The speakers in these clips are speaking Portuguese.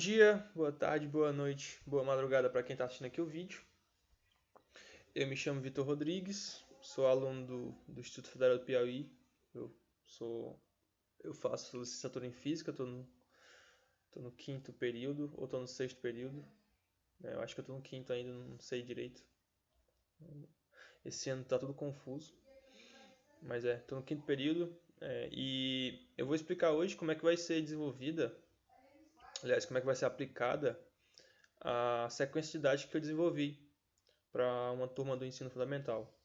Bom dia, boa tarde, boa noite, boa madrugada para quem está assistindo aqui o vídeo. Eu me chamo Vitor Rodrigues, sou aluno do Instituto Federal do Piauí. Eu faço licenciatura em Física, estou no quinto período ou estou no sexto período. Eu acho que eu estou no quinto ainda, não sei direito. Esse ano está tudo confuso, mas estou no quinto período e eu vou explicar hoje como é que vai ser desenvolvida, aliás, como é que vai ser aplicada a sequência didática que eu desenvolvi para uma turma do ensino fundamental.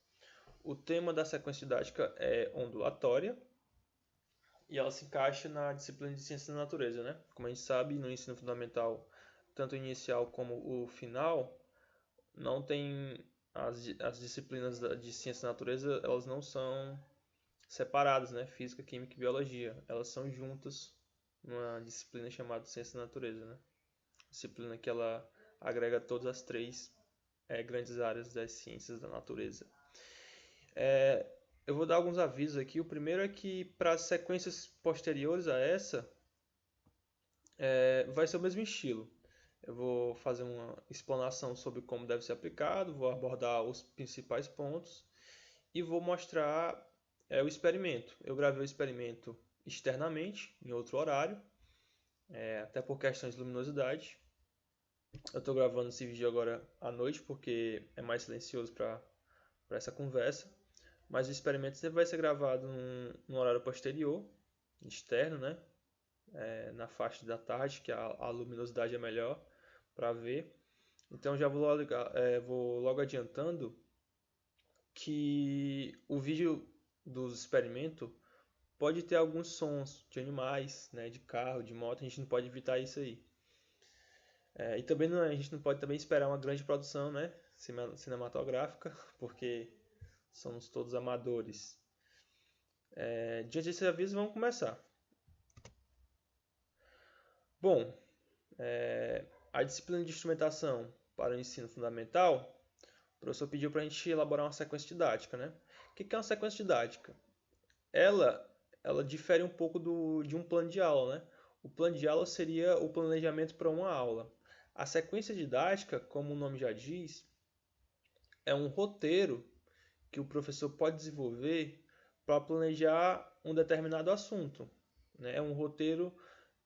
O tema da sequência didática é ondulatória e ela se encaixa na disciplina de Ciências da Natureza, né? Como a gente sabe, no ensino fundamental, tanto o inicial como o final, não tem as disciplinas de Ciências da Natureza, elas não são separadas, né? Física, Química e Biologia. Elas são juntas numa disciplina chamada Ciências da Natureza, né? Disciplina que ela agrega todas as três grandes áreas das ciências da natureza. Eu vou dar alguns avisos aqui. O primeiro é que para as sequências posteriores a essa, vai ser o mesmo estilo. Eu vou fazer uma explanação sobre como deve ser aplicado, vou abordar os principais pontos e vou mostrar o experimento. Eu gravei o experimento externamente, em outro horário, até por questões de luminosidade. Eu estou gravando esse vídeo agora à noite porque é mais silencioso para essa conversa. Mas o experimento sempre vai ser gravado num horário posterior, externo, né? Na faixa da tarde, que a luminosidade é melhor para ver. Então já vou logo adiantando que o vídeo dos experimentos pode ter alguns sons de animais, né? De carro, de moto, a gente não pode evitar isso aí. E também a gente não pode também esperar uma grande produção, né? Cinematográfica, porque somos todos amadores. Diante desse aviso, vamos começar. Bom, a disciplina de instrumentação para o ensino fundamental, o professor pediu para a gente elaborar uma sequência didática, né? O que é uma sequência didática? Ela difere um pouco de um plano de aula, né? O plano de aula seria o planejamento para uma aula. A sequência didática, como o nome já diz, é um roteiro que o professor pode desenvolver para planejar um determinado assunto. Né? É um roteiro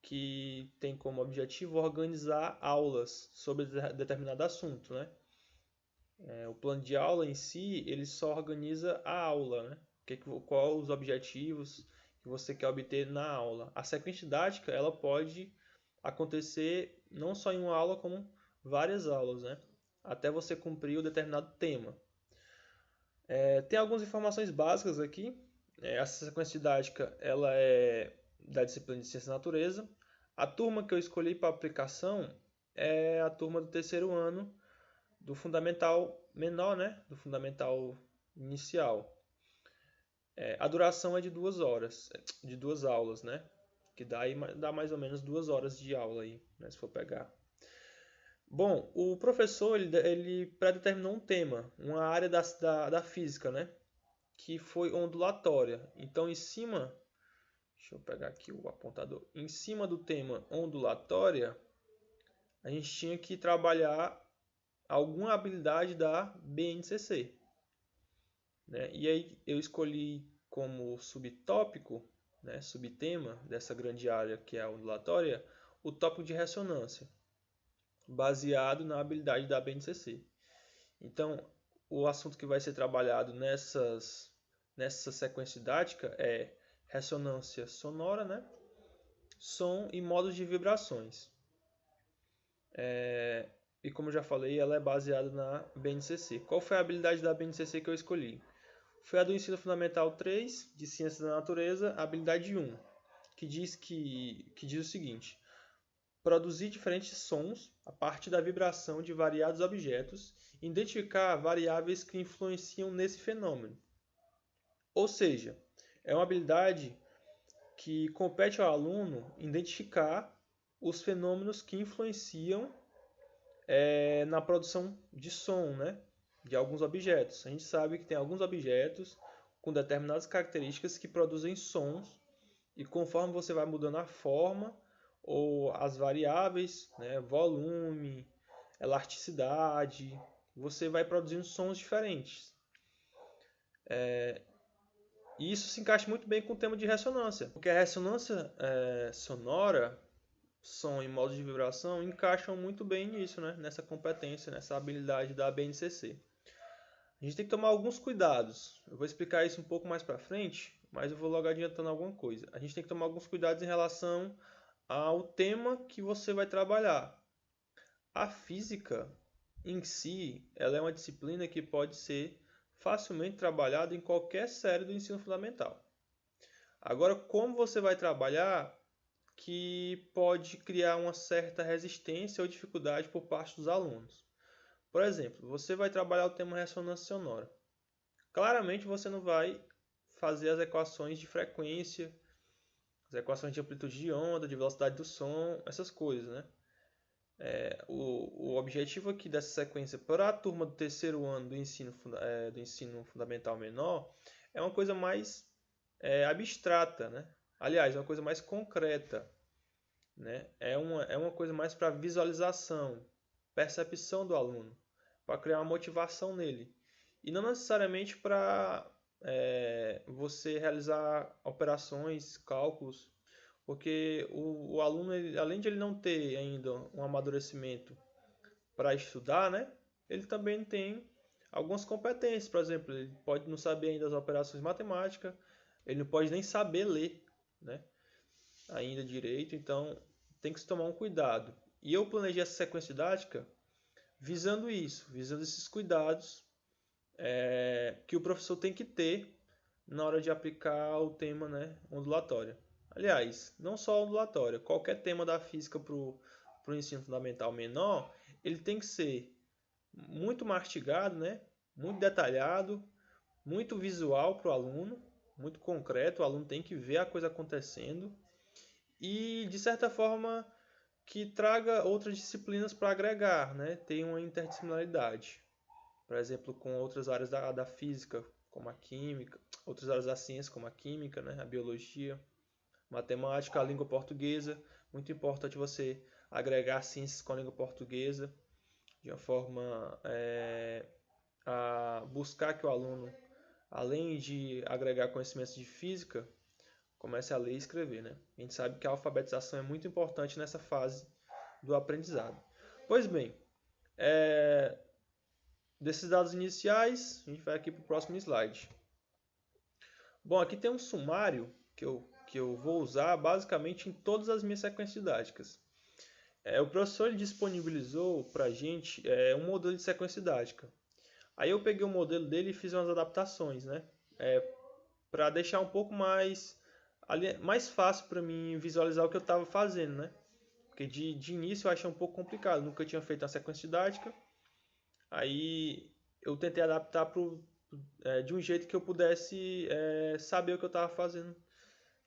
que tem como objetivo organizar aulas sobre determinado assunto. Né? O plano de aula em si, ele só organiza a aula. Né? Qual os objetivos que você quer obter na aula. A sequência didática ela pode acontecer não só em uma aula, como várias aulas, né? Até você cumprir um determinado tema. Tem algumas informações básicas aqui. Essa sequência didática ela é da disciplina de Ciência da Natureza. A turma que eu escolhi para aplicação é a turma do terceiro ano do fundamental menor, né? Do fundamental inicial. A duração é de 2 horas, de 2 aulas, né? Que dá mais ou menos 2 horas de aula aí, né? Se for pegar. Bom, o professor ele predeterminou um tema, uma área da física, né? Que foi ondulatória. Então, deixa eu pegar aqui o apontador. Em cima do tema ondulatória, a gente tinha que trabalhar alguma habilidade da BNCC. Né? E aí eu escolhi como subtópico, né, subtema dessa grande área que é a ondulatória, o tópico de ressonância, baseado na habilidade da BNCC. Então, o assunto que vai ser trabalhado nessa sequência didática é ressonância sonora, né? Som e modos de vibrações. E como eu já falei, ela é baseada na BNCC. Qual foi a habilidade da BNCC que eu escolhi? Foi a do Ensino Fundamental 3, de Ciências da Natureza, habilidade 1, que diz o seguinte: produzir diferentes sons a partir da vibração de variados objetos e identificar variáveis que influenciam nesse fenômeno. Ou seja, é uma habilidade que compete ao aluno identificar os fenômenos que influenciam na produção de som, né? De alguns objetos. A gente sabe que tem alguns objetos com determinadas características que produzem sons e conforme você vai mudando a forma ou as variáveis, né, volume, elasticidade, você vai produzindo sons diferentes. E isso se encaixa muito bem com o tema de ressonância, porque a ressonância sonora, som e modos de vibração encaixam muito bem nisso, né? Nessa competência, nessa habilidade da BNCC. A gente tem que tomar alguns cuidados. Eu vou explicar isso um pouco mais para frente, mas eu vou logo adiantando alguma coisa. A gente tem que tomar alguns cuidados em relação ao tema que você vai trabalhar. A física em si, ela é uma disciplina que pode ser facilmente trabalhada em qualquer série do ensino fundamental. Agora, como você vai trabalhar que pode criar uma certa resistência ou dificuldade por parte dos alunos. Por exemplo, você vai trabalhar o tema ressonância sonora. Claramente você não vai fazer as equações de frequência, as equações de amplitude de onda, de velocidade do som, essas coisas, né? O objetivo aqui dessa sequência para a turma do terceiro ano do ensino fundamental menor é uma coisa mais abstrata, né? Aliás, é uma coisa mais concreta, né? É uma coisa mais para visualização, percepção do aluno, para criar uma motivação nele. E não necessariamente para você realizar operações, cálculos, porque o aluno, além de ele não ter ainda um amadurecimento para estudar, né? Ele também tem algumas competências. Por exemplo, ele pode não saber ainda as operações matemáticas, ele não pode nem saber ler, né? Ainda direito, então tem que se tomar um cuidado. E eu planejei essa sequência didática visando isso, visando esses cuidados que o professor tem que ter na hora de aplicar o tema, né, ondulatória. Aliás, não só ondulatória, qualquer tema da física para o ensino fundamental menor, ele tem que ser muito mastigado, né, muito detalhado, muito visual para o aluno, muito concreto, o aluno tem que ver a coisa acontecendo e, de certa forma, que traga outras disciplinas para agregar, né, ter uma interdisciplinaridade. Por exemplo, com outras áreas da física, como a química, outras áreas da ciência, como a química, né, a biologia, matemática, a língua portuguesa. Muito importante você agregar ciências com a língua portuguesa, de uma forma a buscar que o aluno, além de agregar conhecimentos de física, comece a ler e escrever, né? A gente sabe que a alfabetização é muito importante nessa fase do aprendizado. Pois bem, desses dados iniciais, a gente vai aqui para o próximo slide. Bom, aqui tem um sumário que eu vou usar basicamente em todas as minhas sequências didáticas. O professor ele disponibilizou para a gente um modelo de sequência didática. Aí eu peguei o modelo dele e fiz umas adaptações, né? Para deixar um pouco mais fácil para mim visualizar o que eu estava fazendo, né? Porque de início eu achei um pouco complicado, nunca tinha feito uma sequência didática. Aí eu tentei adaptar de um jeito que eu pudesse saber o que eu estava fazendo,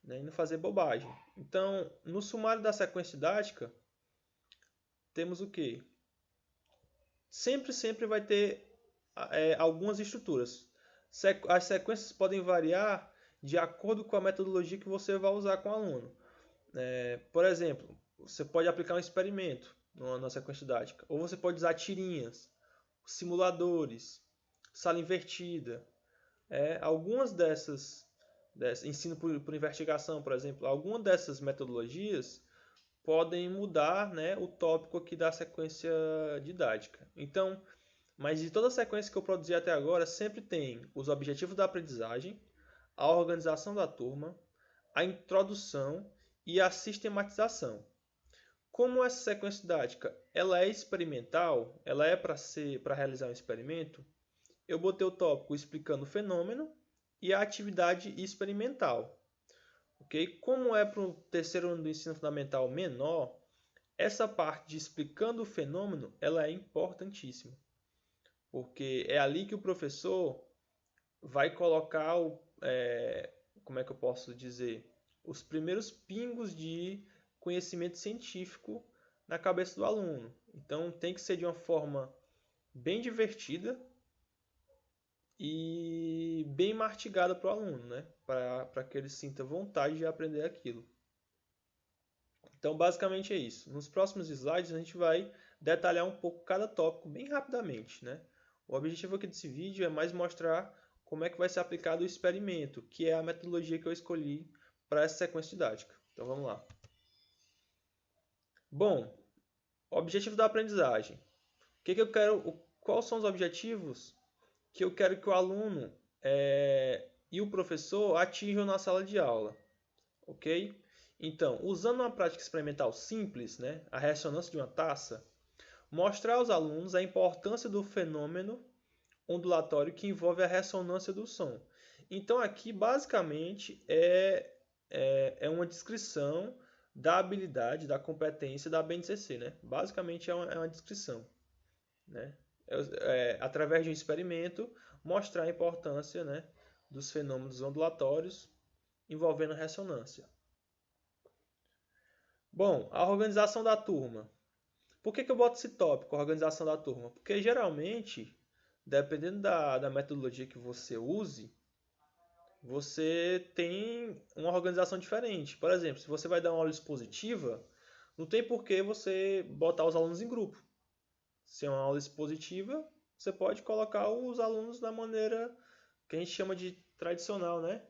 né, e não fazer bobagem. Então, no sumário da sequência didática, temos o quê? Sempre vai ter algumas estruturas. As sequências podem variar de acordo com a metodologia que você vai usar com o aluno. Por exemplo, você pode aplicar um experimento na sequência didática, ou você pode usar tirinhas, simuladores, sala invertida. Algumas dessas ensino por investigação, por exemplo, algumas dessas metodologias podem mudar, né, o tópico aqui da sequência didática. Então, mas de toda a sequência que eu produzi até agora, sempre tem os objetivos da aprendizagem, a organização da turma, a introdução e a sistematização. Como essa sequência didática ela é experimental, ela é para realizar um experimento, eu botei o tópico explicando o fenômeno e a atividade experimental. Okay? Como é para o terceiro ano do ensino fundamental menor, essa parte de explicando o fenômeno ela é importantíssima, porque é ali que o professor vai colocar como é que eu posso dizer, os primeiros pingos de conhecimento científico na cabeça do aluno. Então tem que ser de uma forma bem divertida e bem mastigada para o aluno, né? Para que ele sinta vontade de aprender aquilo. Então, basicamente é isso. Nos próximos slides, a gente vai detalhar um pouco cada tópico bem rapidamente, né? O objetivo aqui desse vídeo é mais mostrar como é que vai ser aplicado o experimento, que é a metodologia que eu escolhi para essa sequência didática. Então, vamos lá. Bom, objetivo da aprendizagem. O que eu quero? Quais são os objetivos que eu quero que o aluno e o professor atinjam na sala de aula? Ok? Então, usando uma prática experimental simples, né, a ressonância de uma taça, mostrar aos alunos a importância do fenômeno ondulatório que envolve a ressonância do som. Então, aqui, basicamente, é uma descrição da habilidade, da competência da BNCC. Né? Basicamente, é uma descrição. Né? Através de um experimento, mostrar a importância, né, dos fenômenos ondulatórios envolvendo ressonância. Bom, a organização da turma. Por que eu boto esse tópico, a organização da turma? Porque geralmente, dependendo da metodologia que você use, você tem uma organização diferente. Por exemplo, se você vai dar uma aula expositiva, não tem por que você botar os alunos em grupo. Se é uma aula expositiva, você pode colocar os alunos da maneira que a gente chama de tradicional, né?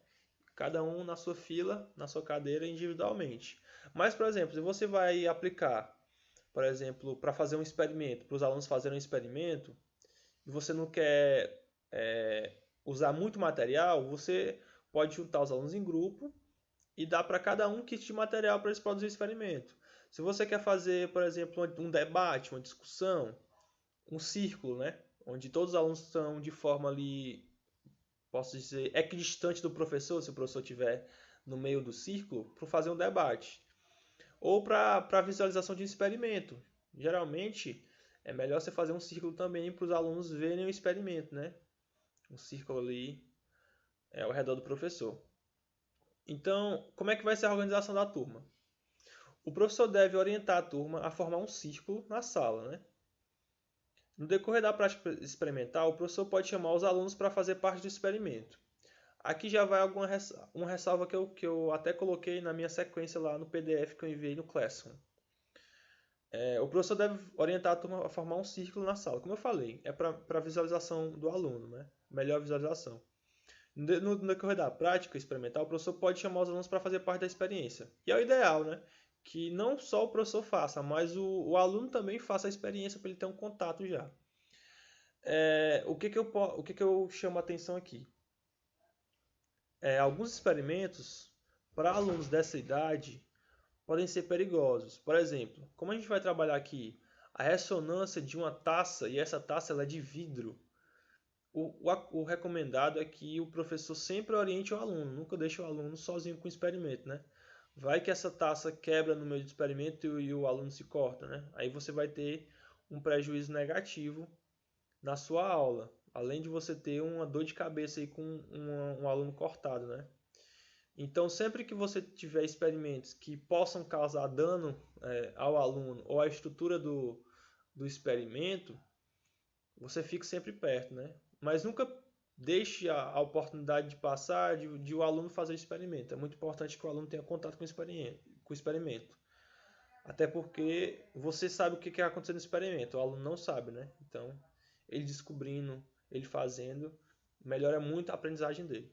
Cada um na sua fila, na sua cadeira, individualmente. Mas, por exemplo, se você vai aplicar, por exemplo, para fazer um experimento, para os alunos fazerem um experimento, e você não quer usar muito material, você pode juntar os alunos em grupo e dar para cada um kit de material para eles produzirem o experimento. Se você quer fazer, por exemplo, um debate, uma discussão, um círculo, né? Onde todos os alunos estão de forma ali, posso dizer, equidistante do professor, se o professor estiver no meio do círculo, para fazer um debate. Ou para visualização de um experimento. Geralmente, é melhor você fazer um círculo também para os alunos verem o experimento, né? Um círculo ali ao redor do professor. Então, como é que vai ser a organização da turma? O professor deve orientar a turma a formar um círculo na sala, né? No decorrer da prática experimental, o professor pode chamar os alunos para fazer parte do experimento. Aqui já vai uma ressalva que eu até coloquei na minha sequência lá no PDF que eu enviei no Classroom. O professor deve orientar a turma a formar um círculo na sala. Como eu falei, é para visualização do aluno, né? Melhor visualização. No decorrer da prática experimental, o professor pode chamar os alunos para fazer parte da experiência. E é o ideal, né? Que não só o professor faça, mas o aluno também faça a experiência para ele ter um contato já. O que eu chamo a atenção aqui? Alguns experimentos para alunos dessa idade podem ser perigosos. Por exemplo, como a gente vai trabalhar aqui a ressonância de uma taça, e essa taça ela é de vidro, o recomendado é que o professor sempre oriente o aluno, nunca deixe o aluno sozinho com o experimento, né? Vai que essa taça quebra no meio do experimento e o aluno se corta, né? Aí você vai ter um prejuízo negativo na sua aula, além de você ter uma dor de cabeça aí com um aluno cortado, né? Então, sempre que você tiver experimentos que possam causar dano ao aluno ou à estrutura do experimento, você fique sempre perto, né? Mas nunca deixe a oportunidade de passar de o aluno fazer o experimento. É muito importante que o aluno tenha contato com o experimento. Até porque você sabe o que vai acontecer no experimento, o aluno não sabe, né? Então, ele descobrindo, ele fazendo, melhora muito a aprendizagem dele.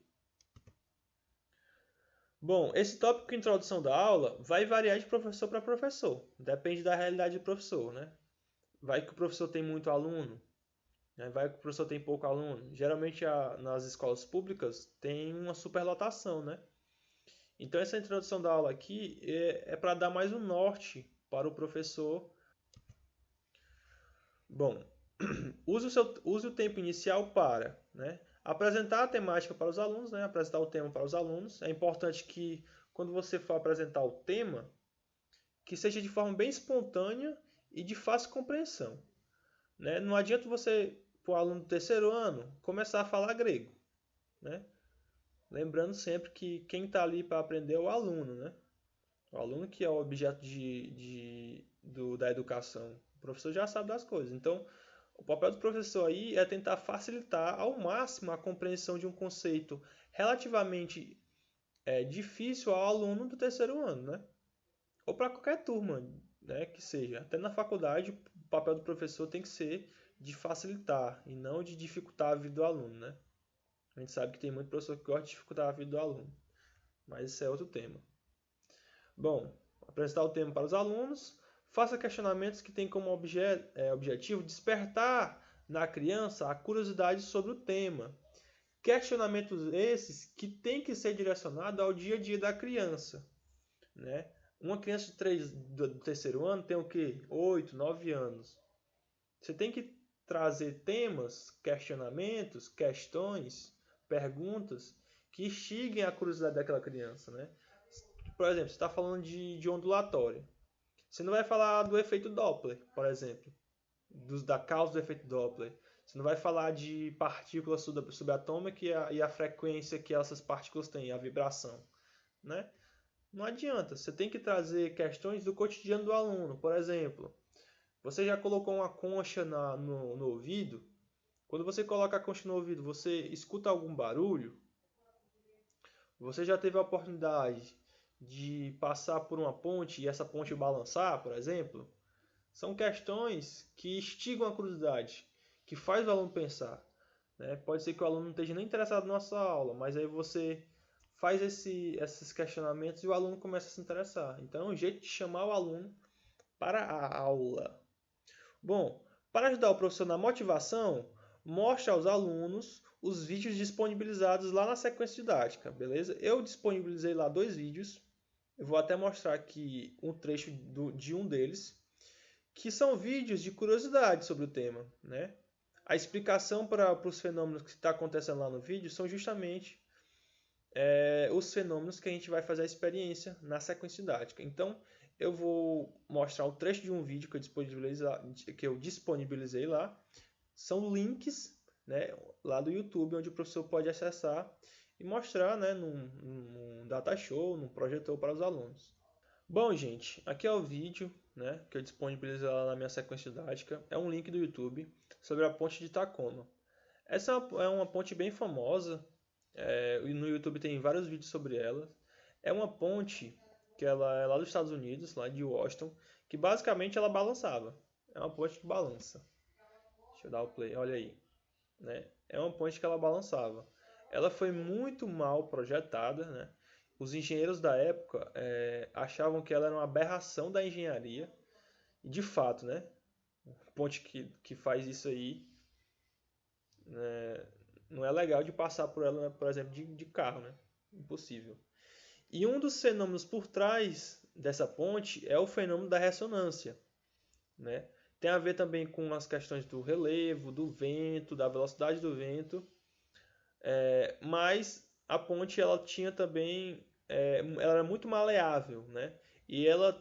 Bom, esse tópico de introdução da aula vai variar de professor para professor. Depende da realidade do professor, né? Vai que o professor tem muito aluno, né? Vai que o professor tem pouco aluno. Geralmente nas escolas públicas tem uma superlotação, né? Então essa introdução da aula aqui é para dar mais um norte para o professor. Bom, use o tempo inicial para, né, apresentar a temática para os alunos, né, apresentar o tema para os alunos. É importante que quando você for apresentar o tema, que seja de forma bem espontânea e de fácil compreensão. Né? Não adianta você, para o aluno do terceiro ano, começar a falar grego. Né? Lembrando sempre que quem está ali para aprender é o aluno. Né? O aluno que é o objeto da educação. O professor já sabe das coisas. Então, o papel do professor aí é tentar facilitar ao máximo a compreensão de um conceito relativamente difícil ao aluno do terceiro ano. Né? ou para qualquer turma, né, que seja. Até na faculdade, o papel do professor tem que ser de facilitar e não de dificultar a vida do aluno, né? A gente sabe que tem muito professor que gosta de dificultar a vida do aluno, mas isso é outro tema. Bom, apresentar o tema para os alunos, faça questionamentos que têm como objetivo despertar na criança a curiosidade sobre o tema. Questionamentos esses que têm que ser direcionados ao dia a dia da criança, né? Uma criança do terceiro ano tem o quê? 8, 9 anos. Você tem que trazer temas, questionamentos, questões, perguntas que instiguem a curiosidade daquela criança, né? Por exemplo, você está falando de ondulatório. Você não vai falar do efeito Doppler, por exemplo, da causa do efeito Doppler. Você não vai falar de partículas subatômicas e a frequência que essas partículas têm, a vibração, né? Não adianta. Você tem que trazer questões do cotidiano do aluno. Por exemplo, você já colocou uma concha no ouvido? Quando você coloca a concha no ouvido, você escuta algum barulho? Você já teve a oportunidade de passar por uma ponte e essa ponte balançar, por exemplo? São questões que instigam a curiosidade, que faz o aluno pensar, né? Pode ser que o aluno não esteja nem interessado na nossa aula, mas aí você faz esses questionamentos e o aluno começa a se interessar. Então é um jeito de chamar o aluno para a aula. Bom, para ajudar o professor na motivação, mostre aos alunos os vídeos disponibilizados lá na sequência didática, beleza? Eu disponibilizei lá 2 vídeos. Eu vou até mostrar aqui um trecho de um deles, que são vídeos de curiosidade sobre o tema, né? A explicação para os fenômenos que está acontecendo lá no vídeo são justamente os fenômenos que a gente vai fazer a experiência na sequência didática. Então, eu vou mostrar o trecho de um vídeo que eu disponibilizei lá. São links, né, lá do YouTube, onde o professor pode acessar e mostrar, né, num data show, num projetor para os alunos. Bom, gente, aqui é o vídeo, né, que eu disponibilizei lá na minha sequência didática. É um link do YouTube sobre a ponte de Tacoma. Essa é uma ponte bem famosa, no YouTube tem vários vídeos sobre ela. É uma ponte que ela é lá dos Estados Unidos, lá de Washington, que basicamente ela balançava. É uma ponte que balança. Deixa eu dar o play, olha aí, né? É uma ponte que ela balançava. Ela foi muito mal projetada, né? Os engenheiros da época achavam que ela era uma aberração da engenharia. E de fato, né? Ponte que faz isso aí, né? Não é legal de passar por ela, por exemplo, de carro, né? Impossível. E um dos fenômenos por trás dessa ponte é o fenômeno da ressonância, né? Tem a ver também com as questões do relevo, do vento, da velocidade do vento, mas a ponte ela tinha também, ela era muito maleável, né? E ela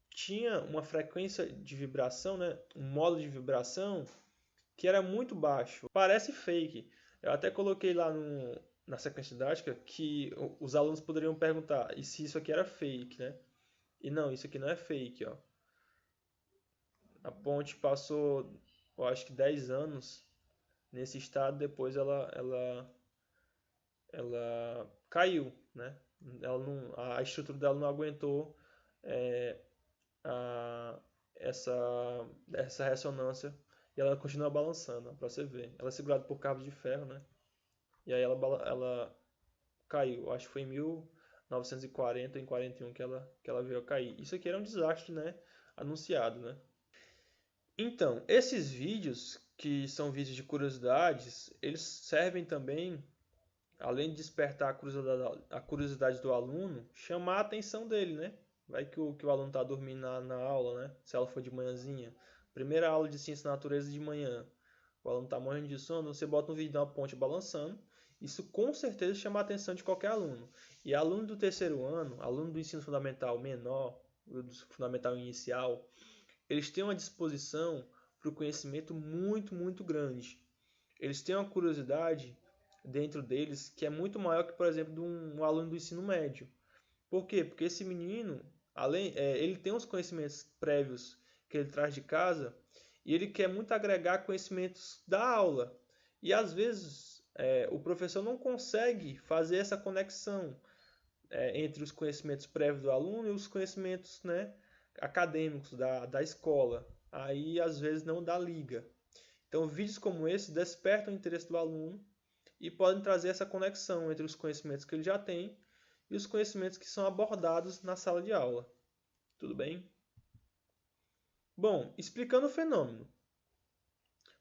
tinha uma frequência de vibração, né? Um modo de vibração que era muito baixo. Parece fake. Eu até coloquei lá na sequência didática que os alunos poderiam perguntar e se isso aqui era fake, né? E não, isso aqui não é fake, ó. A ponte passou, eu acho que 10 anos nesse estado, depois ela caiu, né? Ela não, a estrutura dela não aguentou é, a, essa, essa ressonância e ela continua balançando, para você ver. Ela é segurada por cabos de ferro, né? E aí ela caiu. Acho que foi em 1940, em 41 que ela veio a cair. Isso aqui era um desastre, né? Anunciado, né? Então, esses vídeos, que são vídeos de curiosidades, eles servem também, além de despertar a curiosidade do aluno, chamar a atenção dele, né? Vai que o aluno está dormindo na aula, né? Se ela for de manhãzinha. Primeira aula de ciência da natureza de manhã. O aluno está morrendo de sono, você bota um vídeo de uma ponte balançando. Isso com certeza chama a atenção de qualquer aluno. E aluno do terceiro ano, aluno do ensino fundamental menor, do fundamental inicial, eles têm uma disposição para o conhecimento muito, muito grande. Eles têm uma curiosidade dentro deles que é muito maior que, por exemplo, de um aluno do ensino médio. Por quê? Porque esse menino, ele tem os conhecimentos prévios que ele traz de casa e ele quer muito agregar conhecimentos da aula. E às vezes o professor não consegue fazer essa conexão entre os conhecimentos prévios do aluno e os conhecimentos, né, acadêmicos da escola. Aí, às vezes, não dá liga. Então, vídeos como esse despertam o interesse do aluno e podem trazer essa conexão entre os conhecimentos que ele já tem e os conhecimentos que são abordados na sala de aula. Tudo bem? Bom, explicando o fenômeno.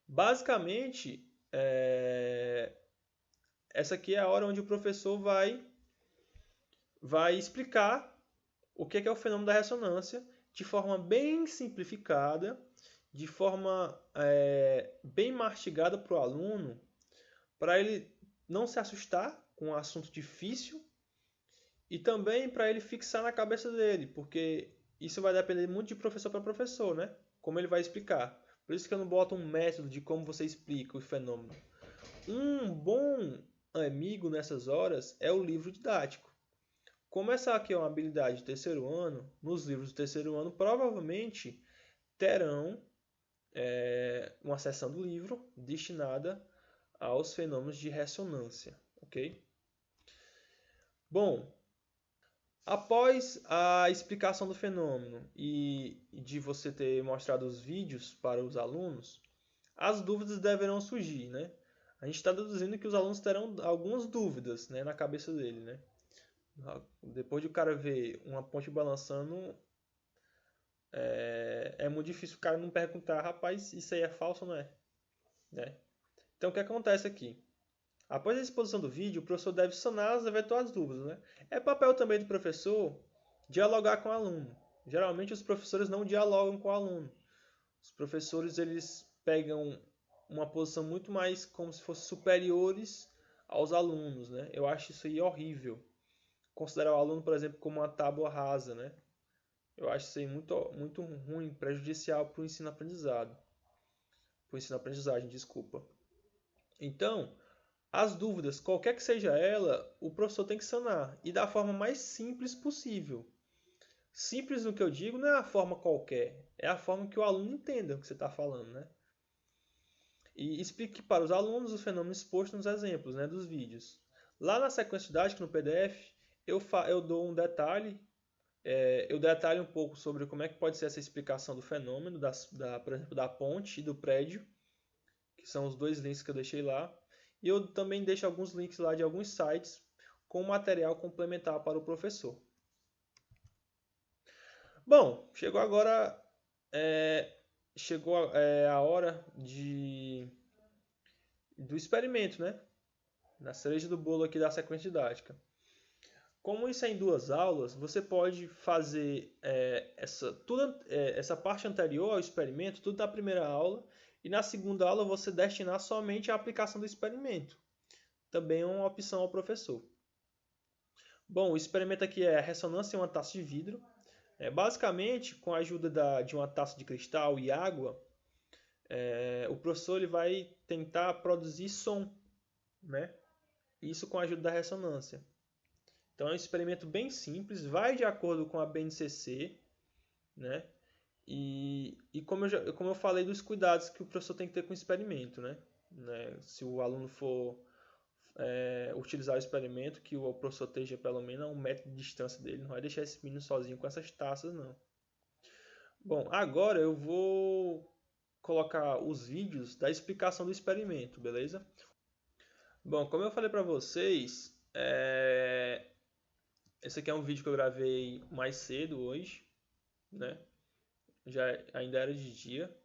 Basicamente, essa aqui é a hora onde o professor vai explicar o que é o fenômeno da ressonância de forma bem simplificada, de forma bem mastigada para o aluno, para ele não se assustar com um assunto difícil e também para ele fixar na cabeça dele, porque isso vai depender muito de professor para professor, né? Como ele vai explicar. Por isso que eu não boto um método de como você explica o fenômeno. Um bom amigo nessas horas é o livro didático. Como essa aqui é uma habilidade de terceiro ano, nos livros do terceiro ano provavelmente terão uma seção do livro destinada aos fenômenos de ressonância, ok? Bom, após a explicação do fenômeno e de você ter mostrado os vídeos para os alunos, as dúvidas deverão surgir, né? A gente está deduzindo que os alunos terão algumas dúvidas, né, na cabeça dele, né? Depois de o cara ver uma ponte balançando, é muito difícil o cara não perguntar, rapaz, isso aí é falso ou não é? Né? Então, o que acontece aqui? Após a exposição do vídeo, o professor deve sanar as eventuais dúvidas. Né? É papel também do professor dialogar com o aluno. Geralmente, os professores não dialogam com o aluno. Os professores eles pegam uma posição muito mais como se fossem superiores aos alunos. Né? Eu acho isso aí horrível. Considerar o aluno, por exemplo, como uma tábua rasa. Né? Eu acho isso aí muito, muito ruim, prejudicial para o ensino-aprendizado. Para o ensino-aprendizagem, desculpa. Então, as dúvidas, qualquer que seja ela, o professor tem que sanar e da forma mais simples possível. Simples no que eu digo não é a forma qualquer, é a forma que o aluno entenda o que você está falando, né? E explique para os alunos os fenômenos expostos nos exemplos, né, dos vídeos. Lá na sequência didática, no PDF, eu dou um detalhe, eu detalho um pouco sobre como é que pode ser essa explicação do fenômeno, por exemplo, da ponte e do prédio, que são os dois links que eu deixei lá. E eu também deixo alguns links lá de alguns sites com material complementar para o professor. Bom, chegou agora a hora do experimento, né? Na cereja do bolo aqui da sequência didática. Como isso é em 2 aulas, você pode fazer essa parte anterior ao experimento, tudo na primeira aula, e na segunda aula você destinar somente à aplicação do experimento. Também é uma opção ao professor. Bom, o experimento aqui é a ressonância em uma taça de vidro. Basicamente, com a ajuda de uma taça de cristal e água, o professor ele vai tentar produzir som, né? Isso com a ajuda da ressonância. Então é um experimento bem simples, vai de acordo com a BNCC, né? E como eu falei dos cuidados que o professor tem que ter com o experimento, né? Se o aluno for utilizar o experimento, que o professor esteja pelo menos a 1 metro de distância dele, não vai deixar esse menino sozinho com essas taças, não. Bom, agora eu vou colocar os vídeos da explicação do experimento, beleza? Bom, como eu falei para vocês, esse aqui é um vídeo que eu gravei mais cedo hoje, né? Ainda era de dia.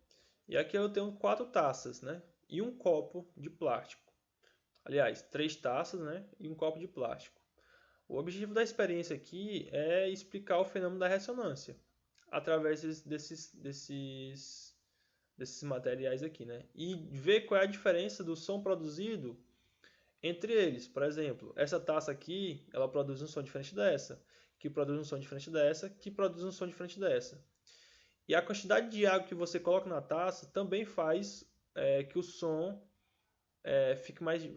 E aqui eu tenho 4 taças, né? E um copo de plástico. Aliás, 3 taças, né? E um copo de plástico. O objetivo da experiência aqui é explicar o fenômeno da ressonância através desses materiais aqui, né? E ver qual é a diferença do som produzido entre eles. Por exemplo, essa taça aqui, ela produz um som diferente dessa, que produz um som diferente dessa, que produz um som diferente dessa. E a quantidade de água que você coloca na taça também faz que o som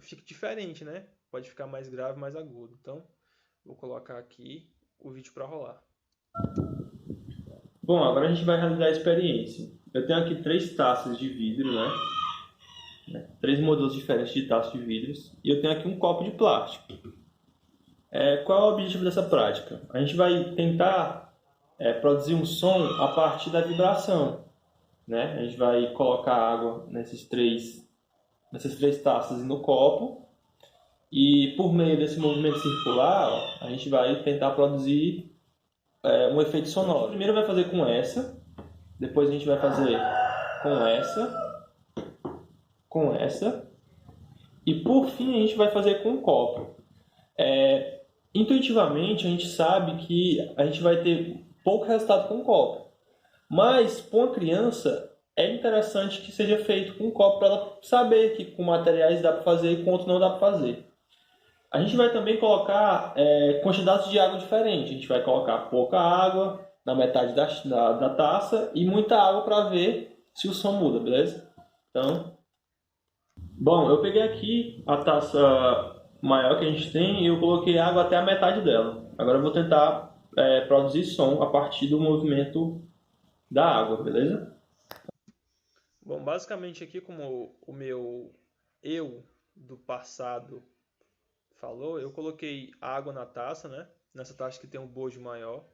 fique diferente, né? Pode ficar mais grave, mais agudo. Então, vou colocar aqui o vídeo para rolar. Bom, agora a gente vai realizar a experiência. Eu tenho aqui 3 taças de vidro, né? 3 modelos diferentes de taças de vidros. E eu tenho aqui um copo de plástico. Qual é o objetivo dessa prática? A gente vai tentar produzir um som a partir da vibração, né? A gente vai colocar água nessas três taças e no copo, e por meio desse movimento circular, ó, a gente vai tentar produzir um efeito sonoro. Primeiro vai fazer com essa, depois a gente vai fazer com essa, e por fim a gente vai fazer com o copo. Intuitivamente a gente sabe que a gente vai ter pouco resultado com o copo, mas para uma criança é interessante que seja feito com o copo para ela saber que com materiais dá para fazer e com outros não dá para fazer. A gente vai também colocar quantidades de água diferentes. A gente vai colocar pouca água na metade da taça e muita água para ver se o som muda, beleza? Então, bom, eu peguei aqui a taça maior que a gente tem e eu coloquei água até a metade dela. Agora eu vou tentar produzir som a partir do movimento da água, beleza? Bom, basicamente aqui como o meu eu do passado falou, eu coloquei água na taça, né? Nessa taça que tem um bojo maior.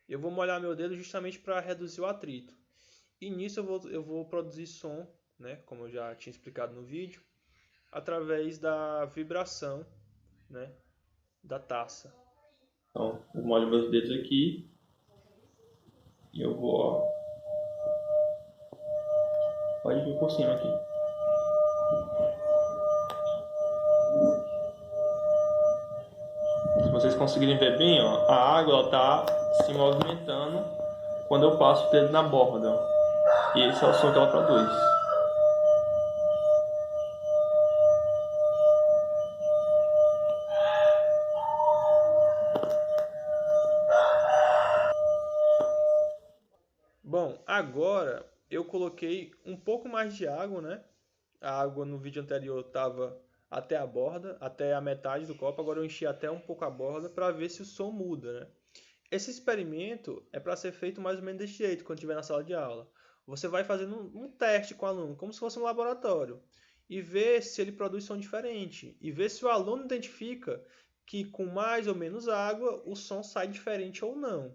Eu vou molhar meu dedo justamente para reduzir o atrito. E nisso eu vou produzir som, né? Como eu já tinha explicado no vídeo, através da vibração, né? Da taça. Então, eu molho meus dedos aqui e eu vou, ó, pode vir por cima aqui. Se vocês conseguirem ver bem, ó, a água está se movimentando quando eu passo o dedo na borda. Ó. E esse é o som que ela produz. Bom, agora eu coloquei um pouco mais de água, né? A água no vídeo anterior estava até a borda, até a metade do copo. Agora eu enchi até um pouco a borda para ver se o som muda, né? Esse experimento é para ser feito mais ou menos desse jeito quando estiver na sala de aula. Você vai fazendo um teste com o aluno, como se fosse um laboratório, e ver se ele produz som diferente, e ver se o aluno identifica que com mais ou menos água o som sai diferente ou não.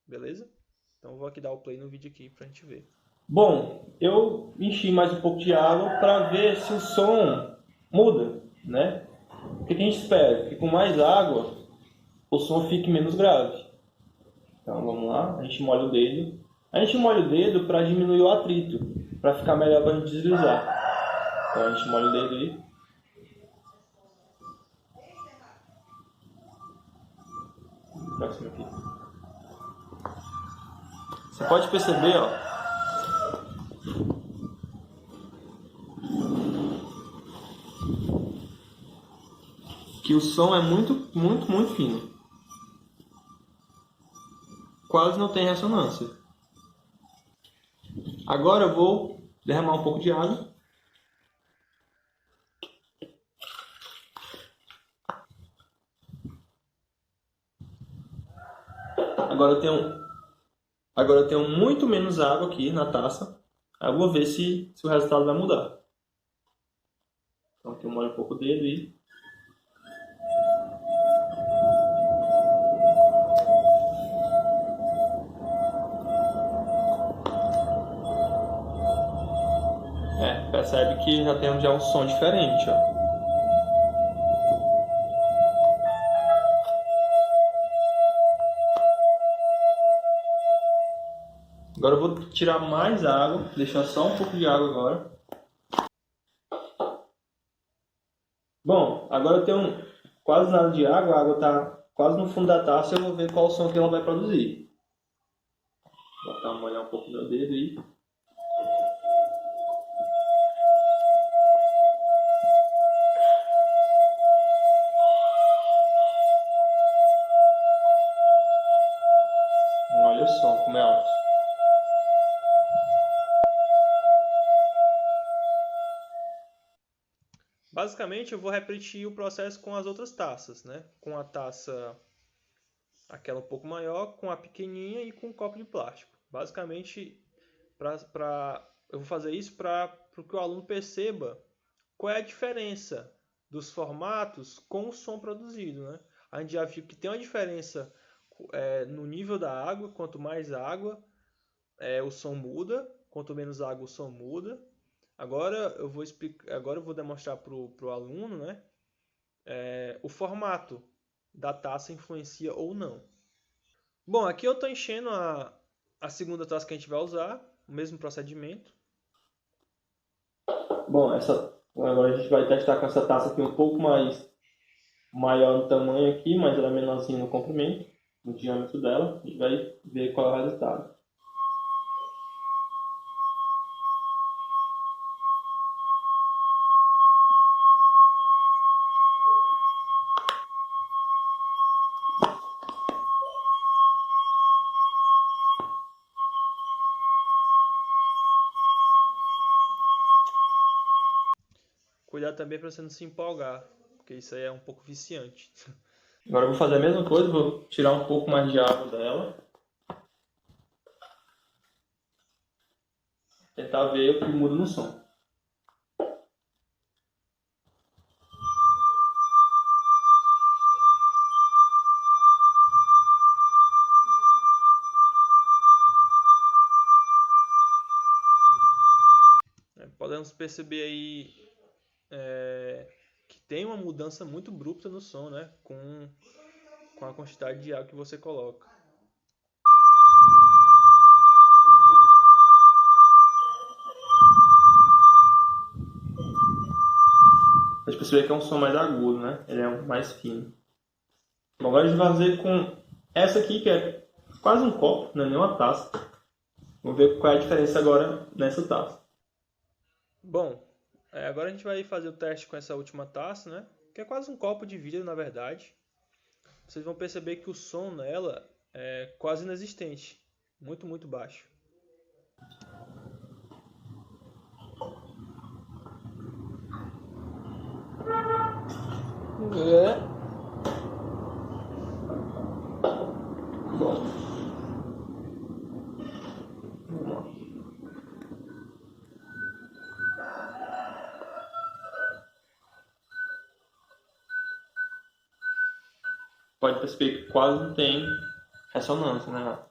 Beleza? Então eu vou aqui dar o play no vídeo aqui para a gente ver. Bom, eu enchi mais um pouco de água para ver se o som muda, né? O que a gente espera? Que com mais água o som fique menos grave. Então vamos lá, a gente molha o dedo. A gente molha o dedo para diminuir o atrito, para ficar melhor para a gente deslizar. Então a gente molha o dedo aí. Próximo aqui. Você pode perceber, ó, que o som é muito, muito, muito fino. Quase não tem ressonância. Agora eu vou derramar um pouco de água. Agora eu tenho muito menos água aqui na taça. Aí eu vou ver se o resultado vai mudar. Então aqui eu molho um pouco o dedo e... percebe que já temos um som diferente, ó. Agora eu vou tirar mais água, deixar só um pouco de água agora. Bom, agora eu tenho quase nada de água, a água está quase no fundo da taça, eu vou ver qual o som que ela vai produzir. Vou botar molhar um pouco meu dedo aí. Olha o som, como é alto. Basicamente, eu vou repetir o processo com as outras taças, né? Com a taça, aquela um pouco maior, com a pequenininha e com um copo de plástico. Basicamente, eu vou fazer isso para que o aluno perceba qual é a diferença dos formatos com o som produzido, né? a gente já viu que tem uma diferença no nível da água. Quanto mais água, o som muda. Quanto menos água, o som muda. Agora eu vou demonstrar para o aluno, né, o formato da taça influencia ou não. Bom, aqui eu estou enchendo a segunda taça que a gente vai usar, o mesmo procedimento. Bom, agora a gente vai testar com essa taça aqui um pouco mais maior no tamanho aqui, mas ela é menorzinha no comprimento, no diâmetro dela. A gente vai ver qual é o resultado. Cuidado também para você não se empolgar, porque isso aí é um pouco viciante. Agora eu vou fazer a mesma coisa, vou tirar um pouco mais de água dela. Tentar ver o que muda no som. Podemos perceber aí que tem uma mudança muito abrupta no som, né? Com a quantidade de água que você coloca. A gente percebe que é um som mais agudo, né? Ele é mais fino. Bom, agora a gente vai fazer com essa aqui, que é quase um copo, não é nem uma taça. Vamos ver qual é a diferença agora nessa taça. Bom, agora a gente vai fazer o teste com essa última taça, né? Que é quase um copo de vidro, na verdade. Vocês vão perceber que o som nela é quase inexistente. Muito, muito baixo. Bom. Vamos lá. Pode perceber que quase não tem ressonância, né?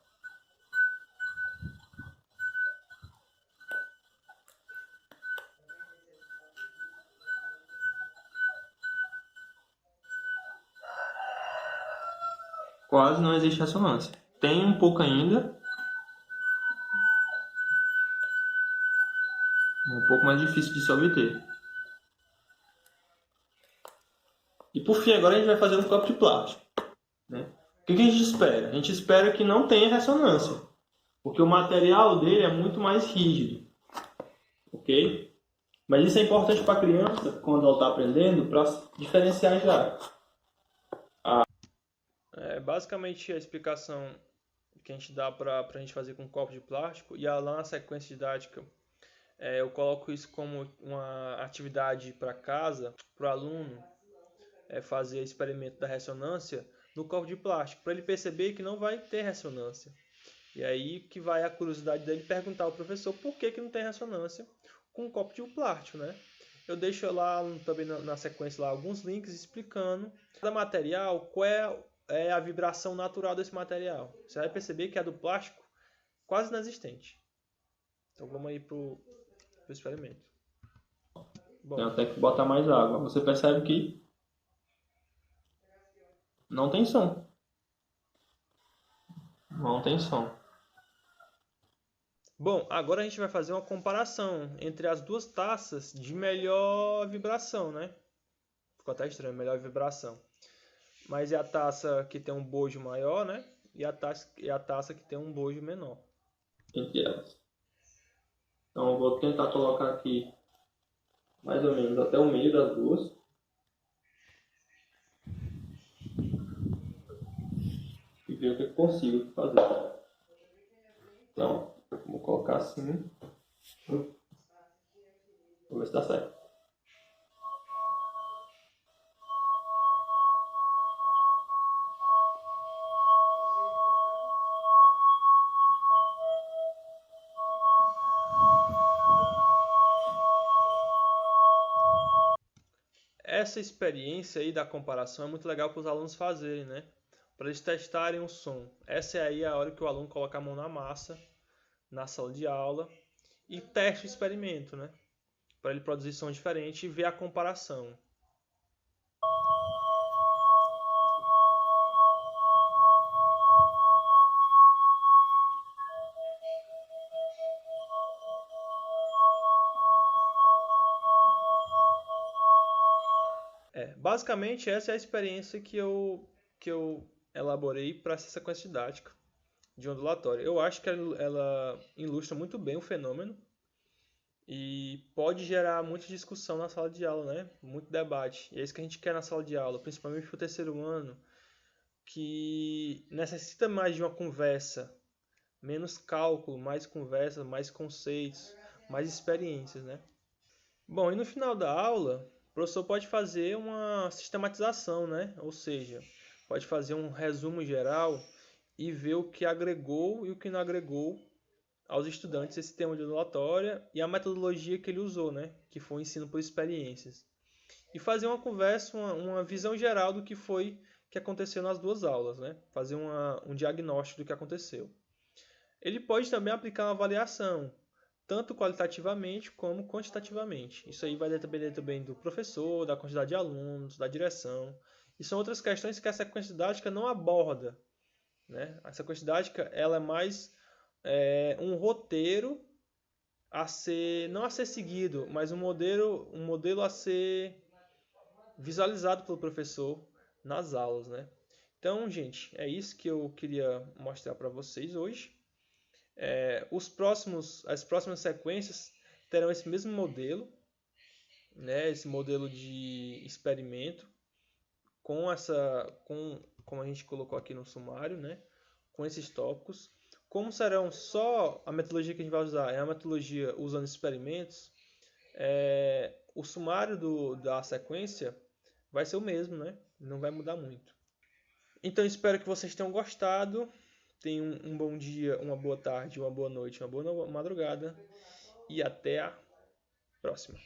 Quase não existe ressonância. Tem um pouco ainda. Um pouco mais difícil de se obter. E por fim, agora a gente vai fazer um copo de plástico, né? O que a gente espera? A gente espera que não tenha ressonância, porque o material dele é muito mais rígido, ok? Mas isso é importante para a criança, quando ela está aprendendo, para diferenciar já. Basicamente a explicação que a gente dá para a gente fazer com um copo de plástico, e lá na sequência didática eu coloco isso como uma atividade para casa, para o aluno fazer experimento da ressonância no copo de plástico, para ele perceber que não vai ter ressonância. E aí que vai a curiosidade dele perguntar ao professor por que não tem ressonância com um copo de plástico, né? Eu deixo lá também na sequência lá alguns links explicando cada material, qual é a vibração natural desse material. Você vai perceber que a do plástico quase inexistente. Então vamos aí pro experimento. Bom, tem até que botar mais água. Você percebe que não tem som. Não tem som. Bom, agora a gente vai fazer uma comparação entre as duas taças de melhor vibração, né? Ficou até estranho, melhor vibração. Mas é a taça que tem um bojo maior, né? E a taça que tem um bojo menor. Entre elas. Então eu vou tentar colocar aqui mais ou menos até o meio das duas. E ver o que eu consigo fazer. Então, vou colocar assim. Vou ver se dá certo. essa experiência aí da comparação é muito legal para os alunos fazerem, né? Para eles testarem o som. Essa é aí a hora que o aluno coloca a mão na massa, na sala de aula, e testa o experimento, né? Para ele produzir som diferente e ver a comparação. Basicamente, essa é a experiência que eu elaborei para essa sequência didática de ondulatório. Eu acho que ela ilustra muito bem o fenômeno e pode gerar muita discussão na sala de aula, né? Muito debate. E é isso que a gente quer na sala de aula, principalmente para o terceiro ano, que necessita mais de uma conversa, menos cálculo, mais conversa, mais conceitos, mais experiências, né? Bom, e no final da aula, o professor pode fazer uma sistematização, né? Ou seja, pode fazer um resumo geral e ver o que agregou e o que não agregou aos estudantes esse tema de ondulatória e a metodologia que ele usou, né? Que foi o ensino por experiências. E fazer uma conversa, uma visão geral do que aconteceu nas duas aulas, né? Fazer um diagnóstico do que aconteceu. Ele pode também aplicar uma avaliação, tanto qualitativamente como quantitativamente. Isso aí vai depender também do professor, da quantidade de alunos, da direção. E são outras questões que a sequência didática não aborda, né? A sequência didática ela é mais um roteiro não a ser seguido, mas um modelo a ser visualizado pelo professor nas aulas, né? Então, gente, é isso que eu queria mostrar para vocês hoje. As próximas sequências terão esse mesmo modelo, né? Esse modelo de experimento como a gente colocou aqui no sumário, né? Com esses tópicos. Como serão só a metodologia que a gente vai usar é a metodologia usando experimentos, o sumário da sequência vai ser o mesmo, né? Não vai mudar muito. Então espero que vocês tenham gostado. Tenham um bom dia, uma boa tarde, uma boa noite, uma boa madrugada e até a próxima.